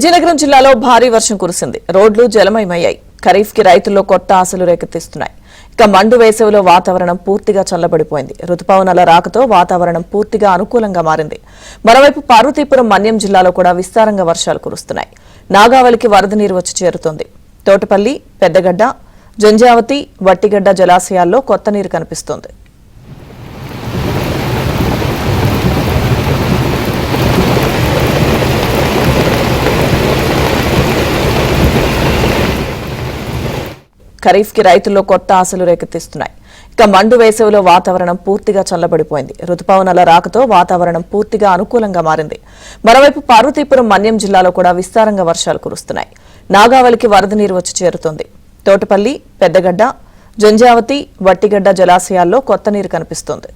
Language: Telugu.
విజయనగరం జిల్లాలో భారీ వర్షం కురిసింది. రోడ్లు జలమయమయ్యాయి. ఖరీఫ్ కి రైతుల్లో కొత్త ఆశలు రేకెత్తిస్తున్నాయి. ఇక మండు వేసవిలో వాతావరణం పూర్తిగా చల్లబడిపోయింది. రుతుపవనాల రాకతో వాతావరణం పూర్తిగా అనుకూలంగా మారింది. మరోవైపు పార్వతీపురం మన్యం జిల్లాలో కూడా విస్తారంగా వర్షాలు కురుస్తున్నాయి. నాగావళికి వరద నీరు వచ్చి చేరుతోంది. తోటపల్లి, పెద్దగడ్డ, జంజావతి, వట్టిగడ్డ జలాశయాల్లో కొత్త నీరు కనిపిస్తోంది. ఖరీఫ్ కి రైతుల్లో కొత్త ఆశలు రేకెత్తిస్తున్నాయి. ఇక మండు వేసవిలో వాతావరణం పూర్తిగా చల్లబడిపోయింది. రుతుపవనాల రాకతో వాతావరణం పూర్తిగా అనుకూలంగా మారింది. మరోవైపు పార్వతీపురం మన్యం జిల్లాలో కూడా విస్తారంగా వర్షాలు కురుస్తున్నాయి. నాగావళికి వరద నీరు వచ్చి చేరుతోంది. తోటపల్లి, పెద్దగడ్డ, జంజావతి, వట్టిగడ్డ జలాశయాల్లో కొత్త నీరు కనిపిస్తోంది.